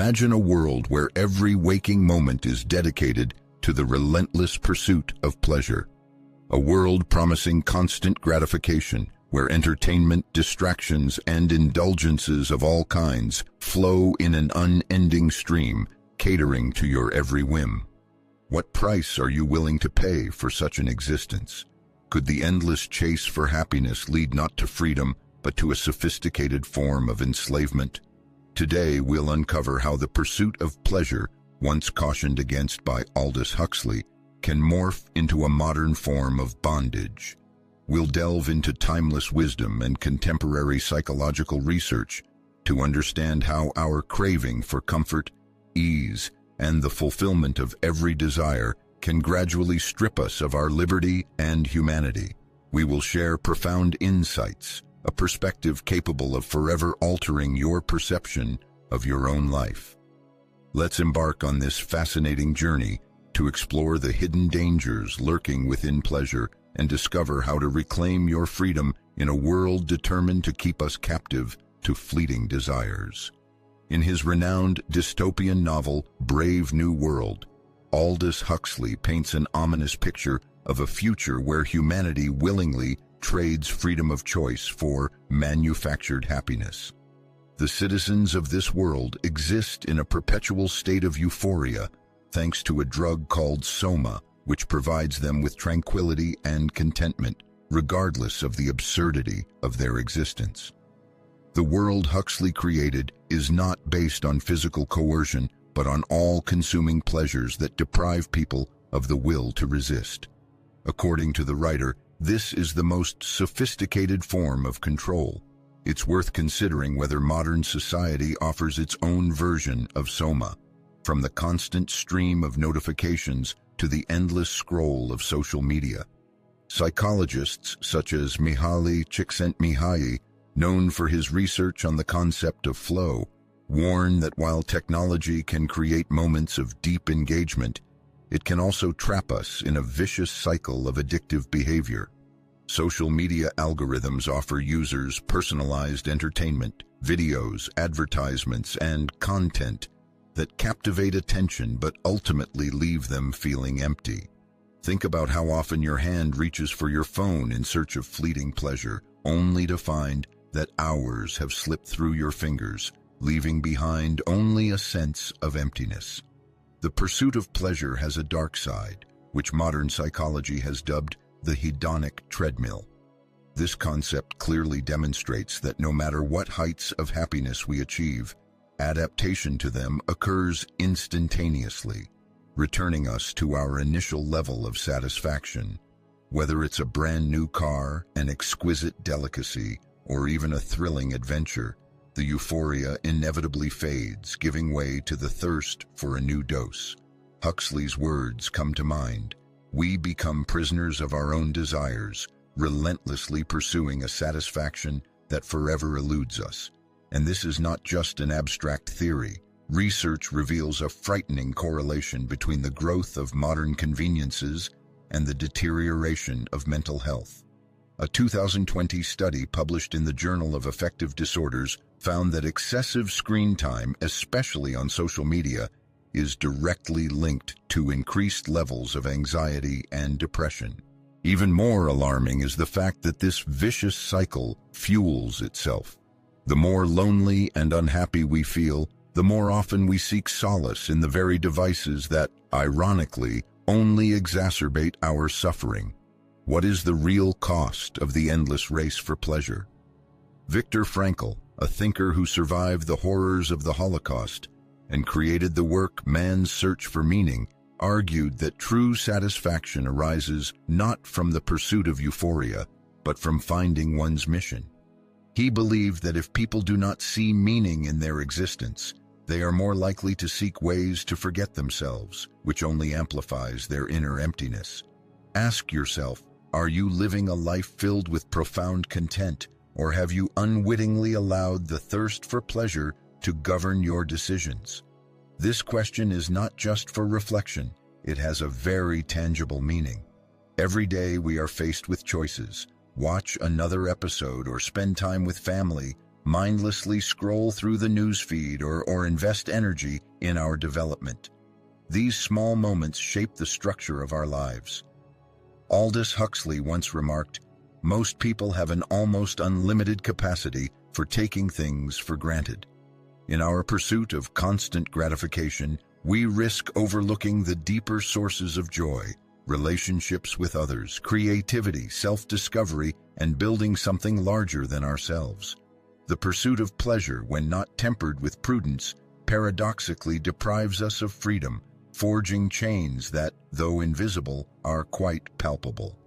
Imagine a world where every waking moment is dedicated to the relentless pursuit of pleasure. A world promising constant gratification, where entertainment, distractions, and indulgences of all kinds flow in an unending stream, catering to your every whim. What price are you willing to pay for such an existence? Could the endless chase for happiness lead not to freedom, but to a sophisticated form of enslavement? Today, we'll uncover how the pursuit of pleasure, once cautioned against by Aldous Huxley, can morph into a modern form of bondage. We'll delve into timeless wisdom and contemporary psychological research to understand how our craving for comfort, ease, and the fulfillment of every desire can gradually strip us of our liberty and humanity. We will share profound insights, a perspective capable of forever altering your perception of your own life. Let's embark on this fascinating journey to explore the hidden dangers lurking within pleasure and discover how to reclaim your freedom in a world determined to keep us captive to fleeting desires. In his renowned dystopian novel, Brave New World, Aldous Huxley paints an ominous picture of a future where humanity willingly trades freedom of choice for manufactured happiness. The citizens of this world exist in a perpetual state of euphoria, thanks to a drug called soma, which provides them with tranquility and contentment, regardless of the absurdity of their existence. The world Huxley created is not based on physical coercion, but on all-consuming pleasures that deprive people of the will to resist. According to the writer, this is the most sophisticated form of control. It's worth considering whether modern society offers its own version of soma, from the constant stream of notifications to the endless scroll of social media. Psychologists such as Mihaly Csikszentmihalyi, known for his research on the concept of flow, warn that while technology can create moments of deep engagement, it can also trap us in a vicious cycle of addictive behavior. Social media algorithms offer users personalized entertainment, videos, advertisements, and content that captivate attention but ultimately leave them feeling empty. Think about how often your hand reaches for your phone in search of fleeting pleasure, only to find that hours have slipped through your fingers, leaving behind only a sense of emptiness. The pursuit of pleasure has a dark side, which modern psychology has dubbed the hedonic treadmill. This concept clearly demonstrates that no matter what heights of happiness we achieve, adaptation to them occurs instantaneously, returning us to our initial level of satisfaction. Whether it's a brand new car, an exquisite delicacy, or even a thrilling adventure, the euphoria inevitably fades, giving way to the thirst for a new dose. Huxley's words come to mind. We become prisoners of our own desires, relentlessly pursuing a satisfaction that forever eludes us. And this is not just an abstract theory. Research reveals a frightening correlation between the growth of modern conveniences and the deterioration of mental health. A 2020 study published in the Journal of Affective Disorders found that excessive screen time, especially on social media, is directly linked to increased levels of anxiety and depression. Even more alarming is the fact that this vicious cycle fuels itself. The more lonely and unhappy we feel, the more often we seek solace in the very devices that, ironically, only exacerbate our suffering. What is the real cost of the endless race for pleasure? Viktor Frankl, a thinker who survived the horrors of the Holocaust and created the work Man's Search for Meaning, argued that true satisfaction arises not from the pursuit of euphoria, but from finding one's mission. He believed that if people do not see meaning in their existence, they are more likely to seek ways to forget themselves, which only amplifies their inner emptiness. Ask yourself, are you living a life filled with profound content, or have you unwittingly allowed the thirst for pleasure to govern your decisions? This question is not just for reflection, it has a very tangible meaning. Every day we are faced with choices: watch another episode or spend time with family, mindlessly scroll through the newsfeed, or invest energy in our development. These small moments shape the structure of our lives. Aldous Huxley once remarked, "Most people have an almost unlimited capacity for taking things for granted." In our pursuit of constant gratification, we risk overlooking the deeper sources of joy, relationships with others, creativity, self-discovery, and building something larger than ourselves. The pursuit of pleasure, when not tempered with prudence, paradoxically deprives us of freedom, forging chains that, though invisible, are quite palpable.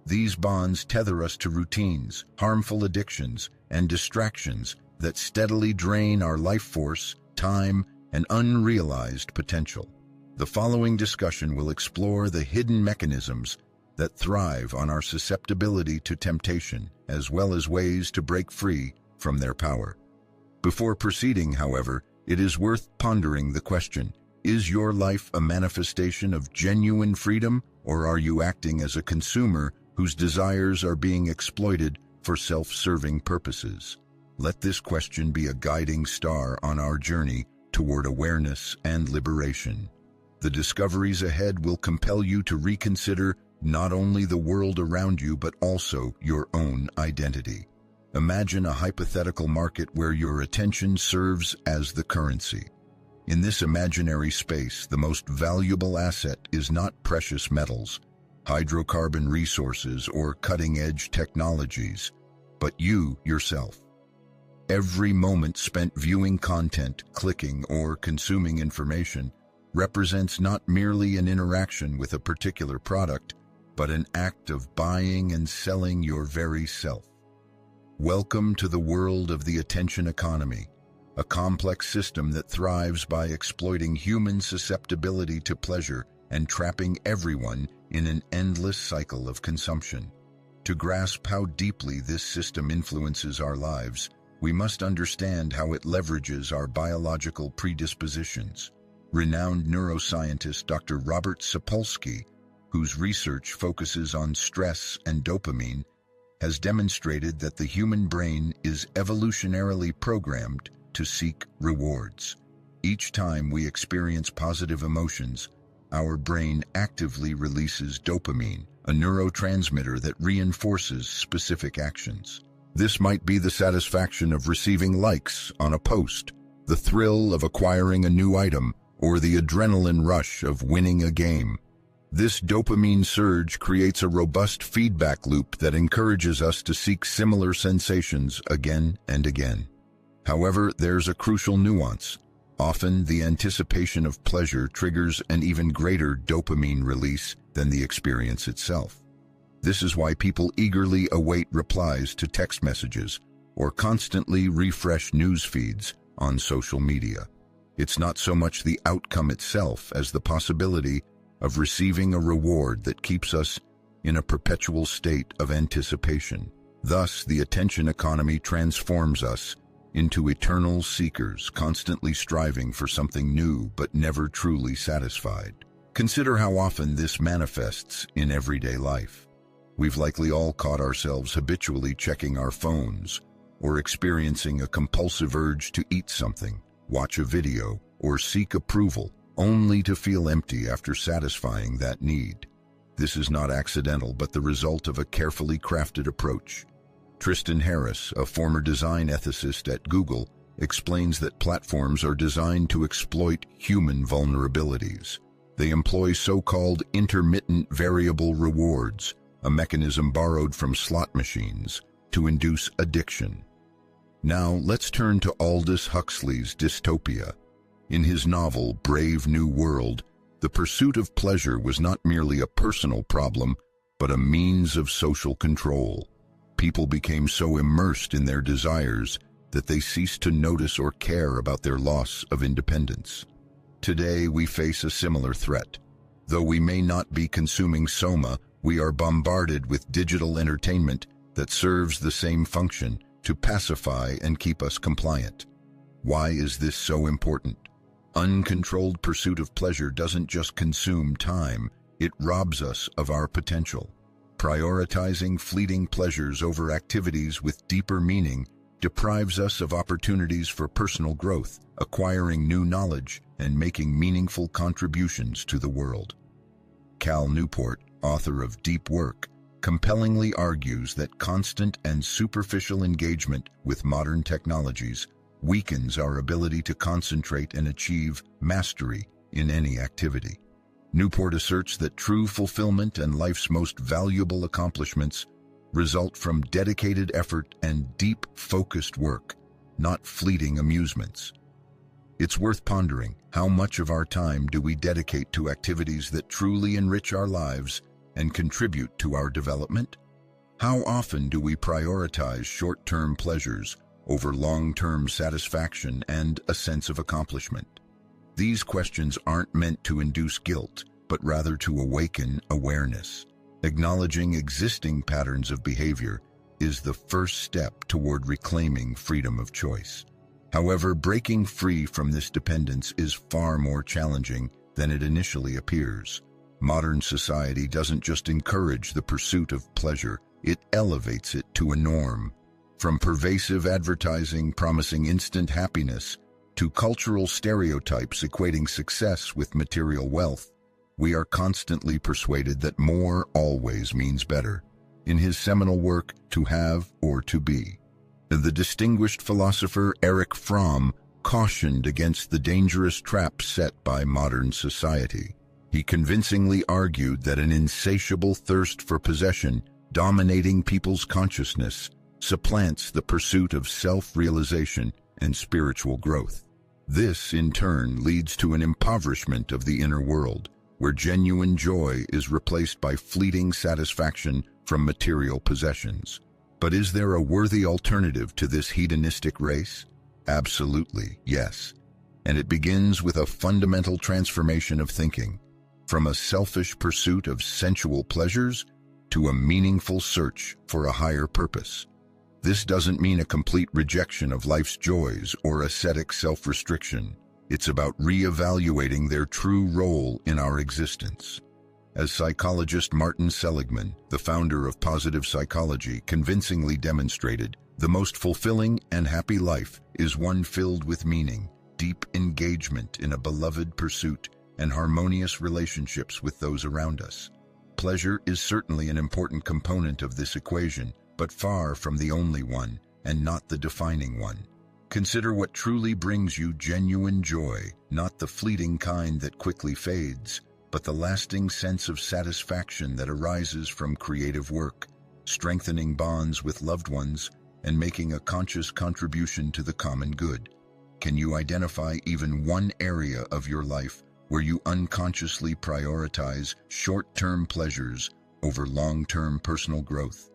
These bonds tether us to routines, harmful addictions, and distractions that steadily drain our life force, time, and unrealized potential. The following discussion will explore the hidden mechanisms that thrive on our susceptibility to temptation, as well as ways to break free from their power. Before proceeding, however, it is worth pondering the question: is your life a manifestation of genuine freedom, or are you acting as a consumer whose desires are being exploited for self-serving purposes? Let this question be a guiding star on our journey toward awareness and liberation. The discoveries ahead will compel you to reconsider not only the world around you, but also your own identity. Imagine a hypothetical market where your attention serves as the currency. In this imaginary space, the most valuable asset is not precious metals, hydrocarbon resources, or cutting-edge technologies, but you yourself. Every moment spent viewing content, clicking, or consuming information represents not merely an interaction with a particular product, but an act of buying and selling your very self. Welcome to the world of the attention economy, a complex system that thrives by exploiting human susceptibility to pleasure and trapping everyone in an endless cycle of consumption. To grasp how deeply this system influences our lives, we must understand how it leverages our biological predispositions. Renowned neuroscientist Dr. Robert Sapolsky, whose research focuses on stress and dopamine, has demonstrated that the human brain is evolutionarily programmed to seek rewards. Each time we experience positive emotions, our brain actively releases dopamine, a neurotransmitter that reinforces specific actions. This might be the satisfaction of receiving likes on a post, the thrill of acquiring a new item, or the adrenaline rush of winning a game. This dopamine surge creates a robust feedback loop that encourages us to seek similar sensations again and again. However, there's a crucial nuance. Often, the anticipation of pleasure triggers an even greater dopamine release than the experience itself. This is why people eagerly await replies to text messages or constantly refresh news feeds on social media. It's not so much the outcome itself as the possibility of receiving a reward that keeps us in a perpetual state of anticipation. Thus, the attention economy transforms us into eternal seekers, constantly striving for something new but never truly satisfied. Consider how often this manifests in everyday life. We've likely all caught ourselves habitually checking our phones or experiencing a compulsive urge to eat something, watch a video, or seek approval, only to feel empty after satisfying that need. This is not accidental, but the result of a carefully crafted approach. Tristan Harris, a former design ethicist at Google, explains that platforms are designed to exploit human vulnerabilities. They employ so-called intermittent variable rewards, a mechanism borrowed from slot machines, to induce addiction. Now, let's turn to Aldous Huxley's dystopia. In his novel, Brave New World, the pursuit of pleasure was not merely a personal problem, but a means of social control. People became so immersed in their desires that they ceased to notice or care about their loss of independence. Today, we face a similar threat. Though we may not be consuming soma, we are bombarded with digital entertainment that serves the same function, to pacify and keep us compliant. Why is this so important? Uncontrolled pursuit of pleasure doesn't just consume time, it robs us of our potential. Prioritizing fleeting pleasures over activities with deeper meaning deprives us of opportunities for personal growth, acquiring new knowledge, and making meaningful contributions to the world. Cal Newport, author of Deep Work, compellingly argues that constant and superficial engagement with modern technologies weakens our ability to concentrate and achieve mastery in any activity. Newport asserts that true fulfillment and life's most valuable accomplishments result from dedicated effort and deep, focused work, not fleeting amusements. It's worth pondering, how much of our time do we dedicate to activities that truly enrich our lives and contribute to our development? How often do we prioritize short-term pleasures over long-term satisfaction and a sense of accomplishment? These questions aren't meant to induce guilt, but rather to awaken awareness. Acknowledging existing patterns of behavior is the first step toward reclaiming freedom of choice. However, breaking free from this dependence is far more challenging than it initially appears. Modern society doesn't just encourage the pursuit of pleasure, it elevates it to a norm. From pervasive advertising promising instant happiness to cultural stereotypes equating success with material wealth, we are constantly persuaded that more always means better. In his seminal work, To Have or To Be, the distinguished philosopher Erich Fromm cautioned against the dangerous trap set by modern society. He convincingly argued that an insatiable thirst for possession dominating people's consciousness supplants the pursuit of self-realization and spiritual growth. This, in turn, leads to an impoverishment of the inner world, where genuine joy is replaced by fleeting satisfaction from material possessions. But is there a worthy alternative to this hedonistic race? Absolutely, yes. And it begins with a fundamental transformation of thinking, from a selfish pursuit of sensual pleasures to a meaningful search for a higher purpose. This doesn't mean a complete rejection of life's joys or ascetic self-restriction. It's about re-evaluating their true role in our existence. As psychologist Martin Seligman, the founder of positive psychology, convincingly demonstrated, the most fulfilling and happy life is one filled with meaning, deep engagement in a beloved pursuit, and harmonious relationships with those around us. Pleasure is certainly an important component of this equation, but far from the only one, and not the defining one. Consider what truly brings you genuine joy, not the fleeting kind that quickly fades, but the lasting sense of satisfaction that arises from creative work, strengthening bonds with loved ones, and making a conscious contribution to the common good. Can you identify even one area of your life where you unconsciously prioritize short-term pleasures over long-term personal growth?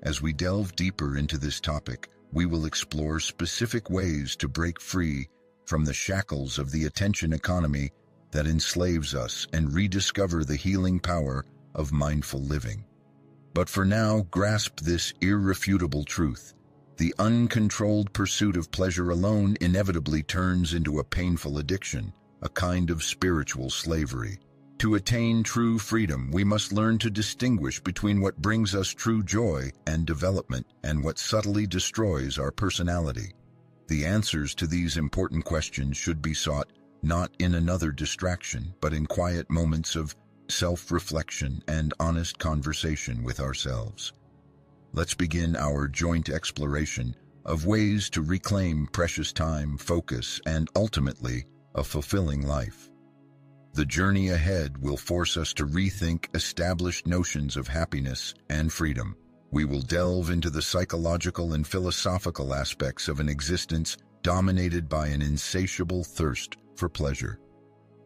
As we delve deeper into this topic, we will explore specific ways to break free from the shackles of the attention economy that enslaves us and rediscover the healing power of mindful living. But for now, grasp this irrefutable truth. The uncontrolled pursuit of pleasure alone inevitably turns into a painful addiction, a kind of spiritual slavery. To attain true freedom, we must learn to distinguish between what brings us true joy and development and what subtly destroys our personality. The answers to these important questions should be sought not in another distraction, but in quiet moments of self-reflection and honest conversation with ourselves. Let's begin our joint exploration of ways to reclaim precious time, focus, and ultimately, a fulfilling life. The journey ahead will force us to rethink established notions of happiness and freedom. We will delve into the psychological and philosophical aspects of an existence dominated by an insatiable thirst for pleasure.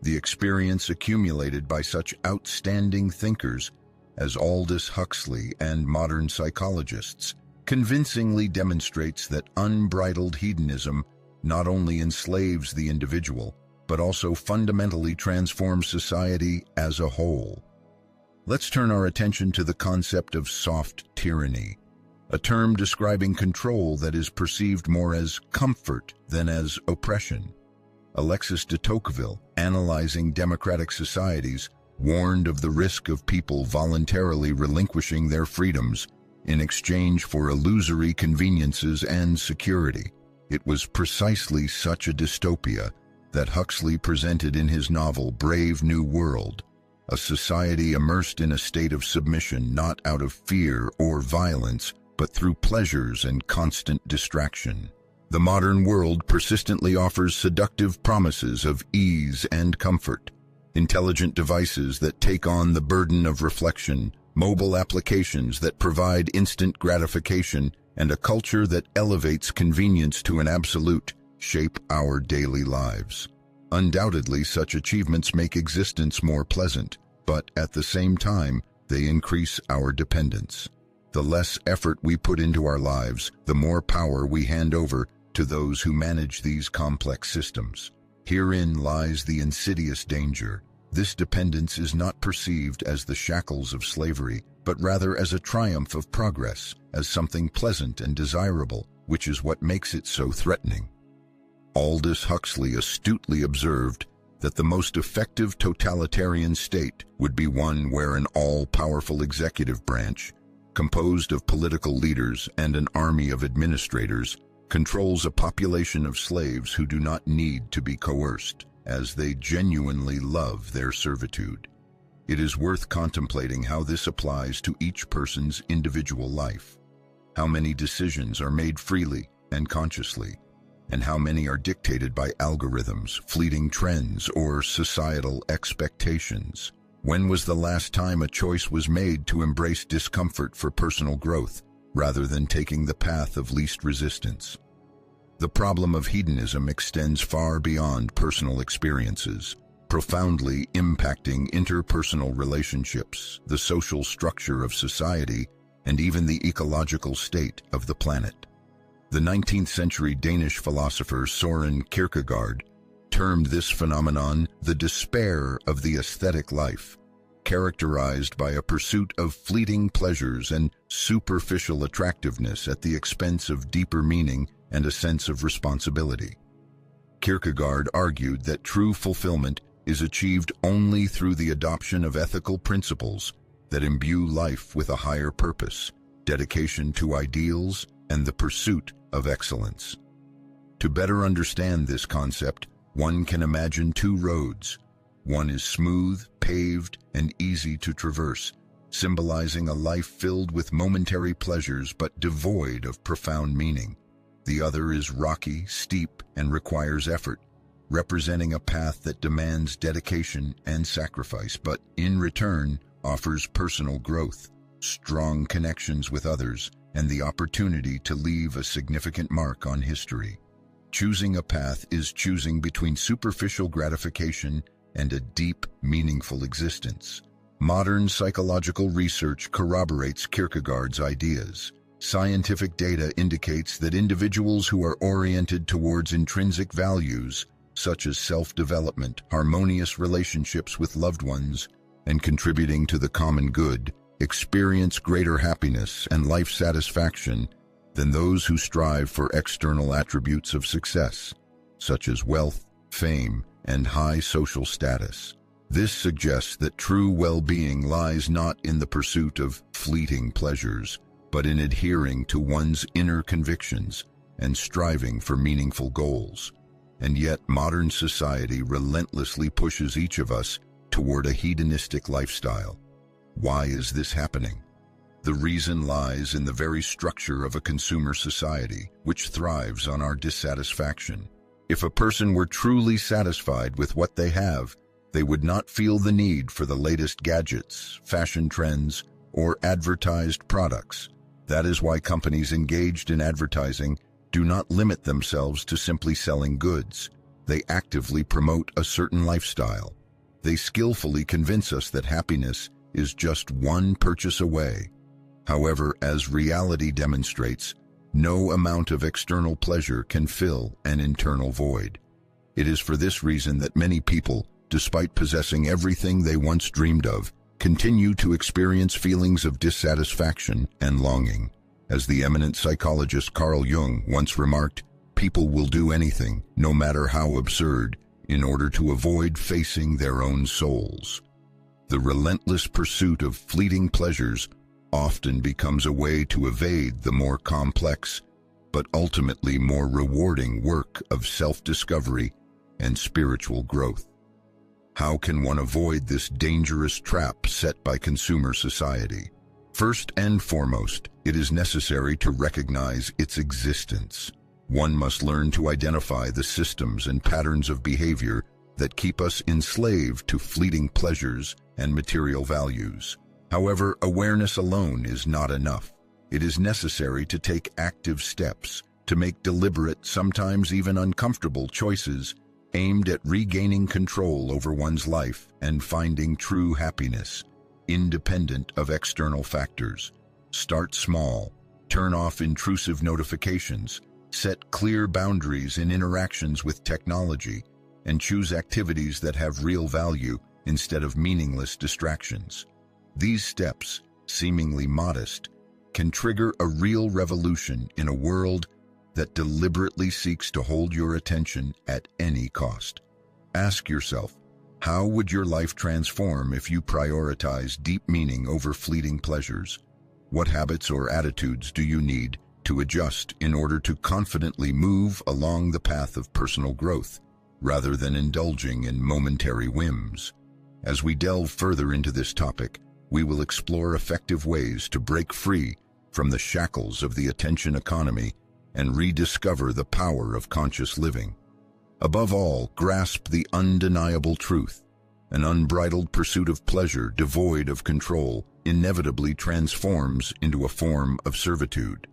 The experience accumulated by such outstanding thinkers as Aldous Huxley and modern psychologists convincingly demonstrates that unbridled hedonism not only enslaves the individual, but also fundamentally transforms society as a whole. Let's turn our attention to the concept of soft tyranny, a term describing control that is perceived more as comfort than as oppression. Alexis de Tocqueville, analyzing democratic societies, warned of the risk of people voluntarily relinquishing their freedoms in exchange for illusory conveniences and security. It was precisely such a dystopia that Huxley presented in his novel Brave New World, a society immersed in a state of submission not out of fear or violence, but through pleasures and constant distraction. The modern world persistently offers seductive promises of ease and comfort, intelligent devices that take on the burden of reflection, mobile applications that provide instant gratification, and a culture that elevates convenience to an absolute, shape our daily lives. Undoubtedly, such achievements make existence more pleasant, but at the same time, they increase our dependence. The less effort we put into our lives, the more power we hand over to those who manage these complex systems. Herein lies the insidious danger. This dependence is not perceived as the shackles of slavery, but rather as a triumph of progress, as something pleasant and desirable, which is what makes it so threatening. Aldous Huxley astutely observed that the most effective totalitarian state would be one where an all-powerful executive branch, composed of political leaders and an army of administrators, controls a population of slaves who do not need to be coerced, as they genuinely love their servitude. It is worth contemplating how this applies to each person's individual life. How many decisions are made freely and consciously, and how many are dictated by algorithms, fleeting trends, or societal expectations? When was the last time a choice was made to embrace discomfort for personal growth, rather than taking the path of least resistance? The problem of hedonism extends far beyond personal experiences, profoundly impacting interpersonal relationships, the social structure of society, and even the ecological state of the planet. The 19th century Danish philosopher Søren Kierkegaard termed this phenomenon the despair of the aesthetic life, characterized by a pursuit of fleeting pleasures and superficial attractiveness at the expense of deeper meaning and a sense of responsibility. Kierkegaard argued that true fulfillment is achieved only through the adoption of ethical principles that imbue life with a higher purpose, dedication to ideals, and the pursuit of excellence. To better understand this concept, one can imagine two roads. One is smooth, paved, and easy to traverse, symbolizing a life filled with momentary pleasures but devoid of profound meaning. The other is rocky, steep, and requires effort, representing a path that demands dedication and sacrifice, but in return offers personal growth, strong connections with others, and the opportunity to leave a significant mark on history. Choosing a path is choosing between superficial gratification and a deep, meaningful existence. Modern psychological research corroborates Kierkegaard's ideas. Scientific data indicates that individuals who are oriented towards intrinsic values, such as self-development, harmonious relationships with loved ones, and contributing to the common good, experience greater happiness and life satisfaction than those who strive for external attributes of success, such as wealth, fame, and high social status. This suggests that true well-being lies not in the pursuit of fleeting pleasures, but in adhering to one's inner convictions and striving for meaningful goals. And yet, modern society relentlessly pushes each of us toward a hedonistic lifestyle. Why is this happening? The reason lies in the very structure of a consumer society, which thrives on our dissatisfaction. If a person were truly satisfied with what they have, they would not feel the need for the latest gadgets, fashion trends, or advertised products. That is why companies engaged in advertising do not limit themselves to simply selling goods. They actively promote a certain lifestyle. They skillfully convince us that happiness is just one purchase away. However, as reality demonstrates, no amount of external pleasure can fill an internal void. It is for this reason that many people, despite possessing everything they once dreamed of, continue to experience feelings of dissatisfaction and longing. As the eminent psychologist Carl Jung once remarked, people will do anything, no matter how absurd, in order to avoid facing their own souls. The relentless pursuit of fleeting pleasures often becomes a way to evade the more complex, but ultimately more rewarding work of self-discovery and spiritual growth. How can one avoid this dangerous trap set by consumer society? First and foremost, it is necessary to recognize its existence. One must learn to identify the systems and patterns of behavior that keep us enslaved to fleeting pleasures and material values. However, awareness alone is not enough. It is necessary to take active steps, to make deliberate, sometimes even uncomfortable choices aimed at regaining control over one's life and finding true happiness, independent of external factors. Start small, turn off intrusive notifications, set clear boundaries in interactions with technology, and choose activities that have real value instead of meaningless distractions. These steps, seemingly modest, can trigger a real revolution in a world that deliberately seeks to hold your attention at any cost. Ask yourself, how would your life transform if you prioritize deep meaning over fleeting pleasures? What habits or attitudes do you need to adjust in order to confidently move along the path of personal growth, rather than indulging in momentary whims? As we delve further into this topic, we will explore effective ways to break free from the shackles of the attention economy and rediscover the power of conscious living. Above all, grasp the undeniable truth. An unbridled pursuit of pleasure devoid of control inevitably transforms into a form of servitude.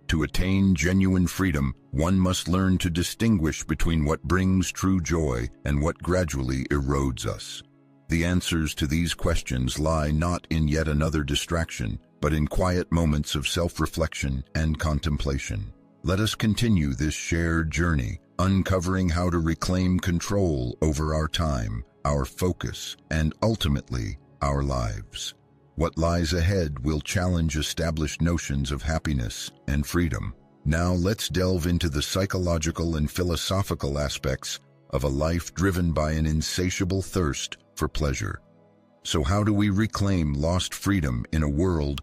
To attain genuine freedom, one must learn to distinguish between what brings true joy and what gradually erodes us. The answers to these questions lie not in yet another distraction, but in quiet moments of self-reflection and contemplation. Let us continue this shared journey, uncovering how to reclaim control over our time, our focus, and ultimately, our lives. What lies ahead will challenge established notions of happiness and freedom. Now let's delve into the psychological and philosophical aspects of a life driven by an insatiable thirst for pleasure. So how do we reclaim lost freedom in a world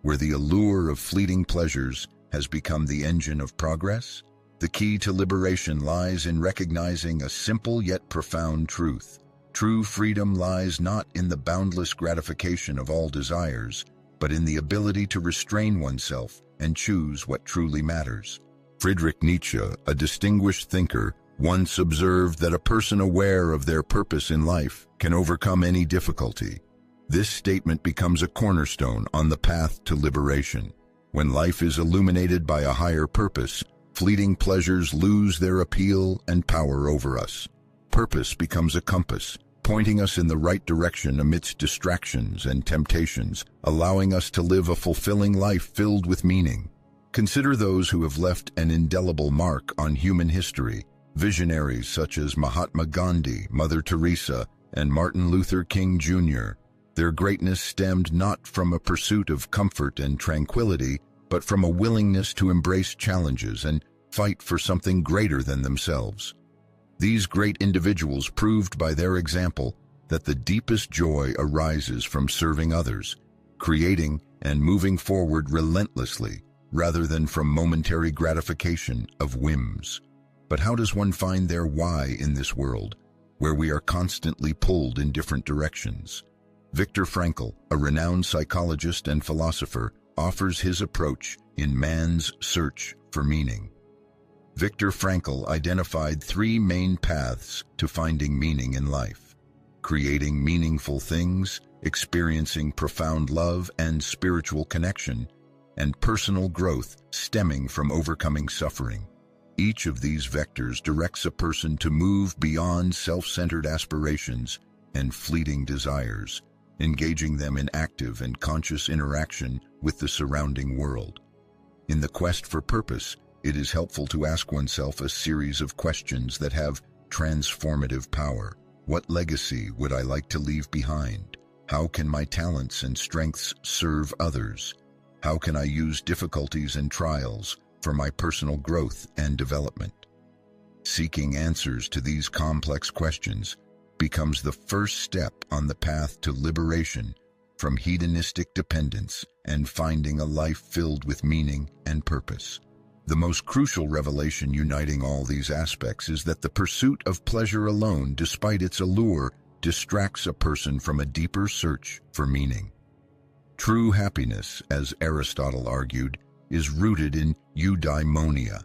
where the allure of fleeting pleasures has become the engine of progress? The key to liberation lies in recognizing a simple yet profound truth. True freedom lies not in the boundless gratification of all desires, but in the ability to restrain oneself and choose what truly matters. Friedrich Nietzsche, a distinguished thinker, once observed that a person aware of their purpose in life can overcome any difficulty. This statement becomes a cornerstone on the path to liberation. When life is illuminated by a higher purpose, fleeting pleasures lose their appeal and power over us. Purpose becomes a compass, pointing us in the right direction amidst distractions and temptations, allowing us to live a fulfilling life filled with meaning. Consider those who have left an indelible mark on human history. Visionaries such as Mahatma Gandhi, Mother Teresa, and Martin Luther King Jr. Their greatness stemmed not from a pursuit of comfort and tranquility, but from a willingness to embrace challenges and fight for something greater than themselves. These great individuals proved by their example that the deepest joy arises from serving others, creating and moving forward relentlessly, rather than from momentary gratification of whims. But how does one find their why in this world, where we are constantly pulled in different directions? Viktor Frankl, a renowned psychologist and philosopher, offers his approach in Man's Search for Meaning. Viktor Frankl identified three main paths to finding meaning in life: creating meaningful things, experiencing profound love and spiritual connection, and personal growth stemming from overcoming suffering. Each of these vectors directs a person to move beyond self-centered aspirations and fleeting desires, engaging them in active and conscious interaction with the surrounding world. In the quest for purpose, it is helpful to ask oneself a series of questions that have transformative power. What legacy would I like to leave behind? How can my talents and strengths serve others? How can I use difficulties and trials for my personal growth and development? Seeking answers to these complex questions becomes the first step on the path to liberation from hedonistic dependence and finding a life filled with meaning and purpose. The most crucial revelation uniting all these aspects is that the pursuit of pleasure alone, despite its allure, distracts a person from a deeper search for meaning. True happiness, as Aristotle argued, is rooted in eudaimonia,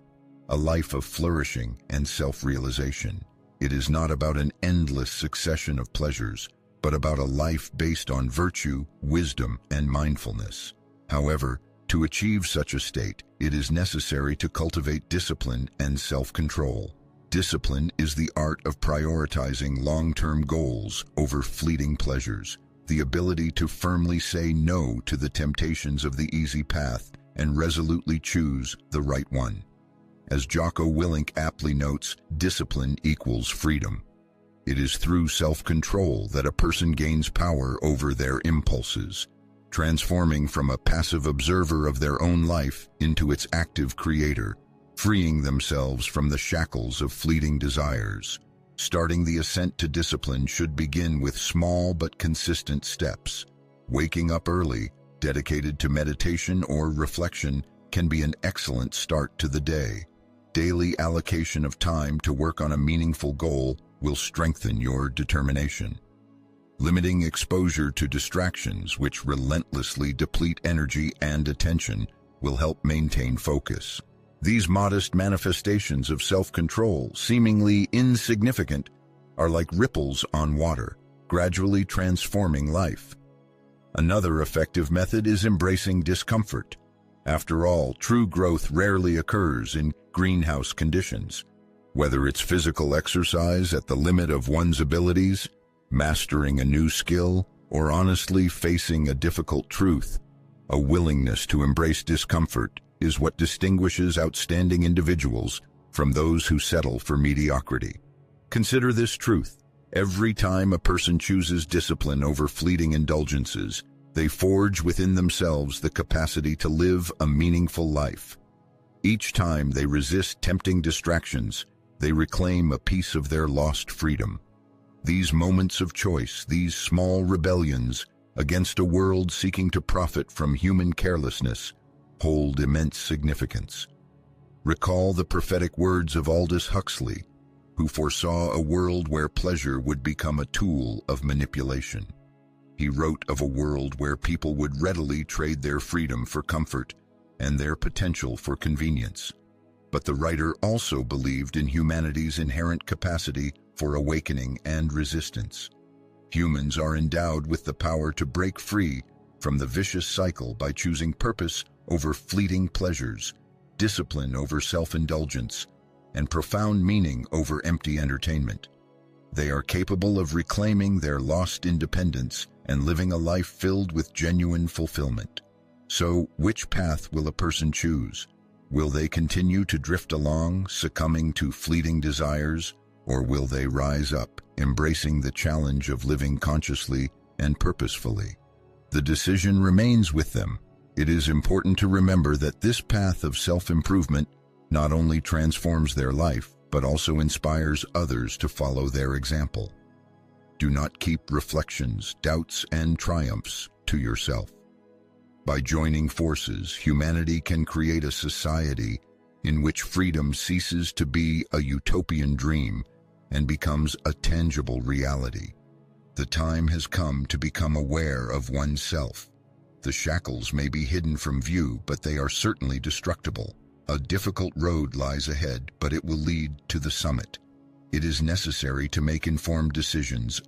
a life of flourishing and self-realization. It is not about an endless succession of pleasures, but about a life based on virtue, wisdom, and mindfulness. However, to achieve such a state, it is necessary to cultivate discipline and self-control. Discipline is the art of prioritizing long-term goals over fleeting pleasures, the ability to firmly say no to the temptations of the easy path and resolutely choose the right one. As Jocko Willink aptly notes, discipline equals freedom. It is through self-control that a person gains power over their impulses, transforming from a passive observer of their own life into its active creator, freeing themselves from the shackles of fleeting desires. Starting the ascent to discipline should begin with small but consistent steps. Waking up early, dedicated to meditation or reflection, can be an excellent start to the day. Daily allocation of time to work on a meaningful goal will strengthen your determination. Limiting exposure to distractions which relentlessly deplete energy and attention will help maintain focus. These modest manifestations of self-control, seemingly insignificant, are like ripples on water, gradually transforming life. Another effective method is embracing discomfort. After all, true growth rarely occurs in greenhouse conditions. Whether it's physical exercise at the limit of one's abilities, mastering a new skill, or honestly facing a difficult truth, a willingness to embrace discomfort is what distinguishes outstanding individuals from those who settle for mediocrity. Consider this truth: every time a person chooses discipline over fleeting indulgences, they forge within themselves the capacity to live a meaningful life. Each time they resist tempting distractions, they reclaim a piece of their lost freedom. These moments of choice, these small rebellions against a world seeking to profit from human carelessness, hold immense significance. Recall the prophetic words of Aldous Huxley, who foresaw a world where pleasure would become a tool of manipulation. He wrote of a world where people would readily trade their freedom for comfort and their potential for convenience. But the writer also believed in humanity's inherent capacity for awakening and resistance. Humans are endowed with the power to break free from the vicious cycle by choosing purpose over fleeting pleasures, discipline over self-indulgence, and profound meaning over empty entertainment. They are capable of reclaiming their lost independence and living a life filled with genuine fulfillment. So, which path will a person choose? Will they continue to drift along, succumbing to fleeting desires, or will they rise up, embracing the challenge of living consciously and purposefully? The decision remains with them. It is important to remember that this path of self-improvement not only transforms their life, but also inspires others to follow their example. Do not keep reflections, doubts, and triumphs to yourself. By joining forces, humanity can create a society in which freedom ceases to be a utopian dream and becomes a tangible reality. The time has come to become aware of oneself. The shackles may be hidden from view, but they are certainly destructible. A difficult road lies ahead, but it will lead to the summit. It is necessary to make informed decisions